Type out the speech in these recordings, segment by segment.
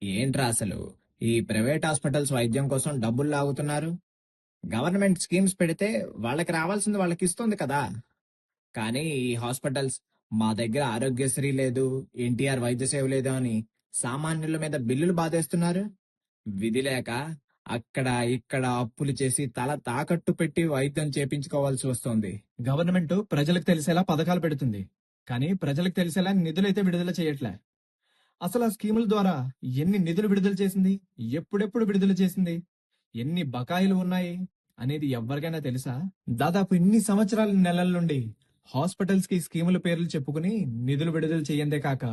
ఏంట్రా అసలు ఈ ప్రైవేట్ హాస్పిటల్స్ వైద్యం కోసం డబ్బులు లాగుతున్నారు? గవర్నమెంట్ స్కీమ్స్ పెడితే వాళ్ళకి రావాల్సింది వాళ్ళకి ఇస్తుంది కదా. కానీ ఈ హాస్పిటల్స్ మా దగ్గర ఆరోగ్యశ్రీ లేదు, ఎన్టీఆర్ వైద్య సేవ లేదు అని సామాన్యుల మీద బిల్లులు బాధేస్తున్నారు. విధి లేక అక్కడ ఇక్కడ అప్పులు చేసి తల తాకట్టు పెట్టి వైద్యం చేపించుకోవాల్సి వస్తుంది. గవర్నమెంట్ ప్రజలకు తెలిసేలా పథకాలు పెడుతుంది. కానీ ప్రజలకు తెలిసేలా నిధులైతే విడుదల చేయట్లే. అసలు ఆ స్కీముల ద్వారా ఎన్ని నిధులు విడుదల చేసింది, ఎప్పుడెప్పుడు విడుదల చేసింది, ఎన్ని బకాయిలు ఉన్నాయి అనేది ఎవ్వరికైనా తెలుసా? దాదాపు ఇన్ని సంవత్సరాల నెలల నుండి హాస్పిటల్స్ కి స్కీముల పేర్లు చెప్పుకుని నిధులు విడుదల చేయందే కాక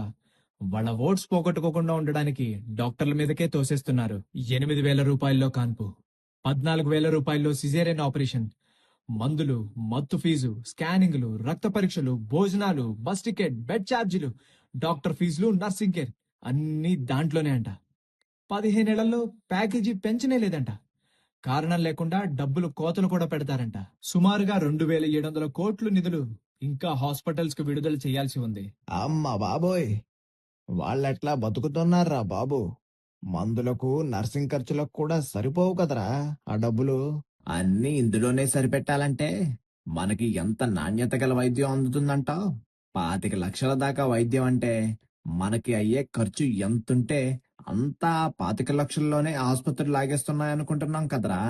వాళ్ళ ఓట్స్ పోగొట్టుకోకుండా ఉండడానికి డాక్టర్ల మీదకే తోసేస్తున్నారు. 8,000 రూపాయల్లో కాన్పు, 14,000 రూపాయల్లో సిజేరియన్ ఆపరేషన్, మందులు, మత్తు ఫీజు, స్కానింగ్లు, రక్త పరీక్షలు, భోజనాలు, బస్ టికెట్, బెడ్ ఛార్జీలు, డాక్టర్ ఫీజులు, నర్సింగ్ కేర్ అన్ని దాంట్లోనే అంట. 15 ఏళ్లలో ప్యాకేజీ పెంచనే లేదంట. కారణం లేకుండా డబ్బులు కోతలు కూడా పెడతారంట. సుమారుగా 2,700 కోట్లు నిధులు ఇంకా హాస్పిటల్స్ కు విడుదల చేయాల్సి ఉంది. అమ్మ బాబోయ్, వాళ్ళెట్లా బతుకుతున్నారా బాబు? మందులకు నర్సింగ్ ఖర్చులకు కూడా సరిపోవు కదరా ఆ డబ్బులు. అన్ని ఇందులోనే సరిపెట్టాలంటే మనకి ఎంత నాణ్యత గల వైద్యం అందుతుందంటావ్? 25 లక్షల దాకా వైద్యం అంటే మనకి అయ్యే ఖర్చు ఎంతుంటే అంతా 25 లక్షల్లోనే ఆసుపత్రులు లాగేస్తున్నాయనుకుంటున్నాం కదరా.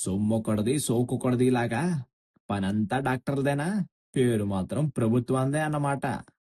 సొమ్మొకటిది సోకొకటిది లాగా పనంతా డాక్టర్లదేనా, పేరు మాత్రం ప్రభుత్వందే అన్నమాట.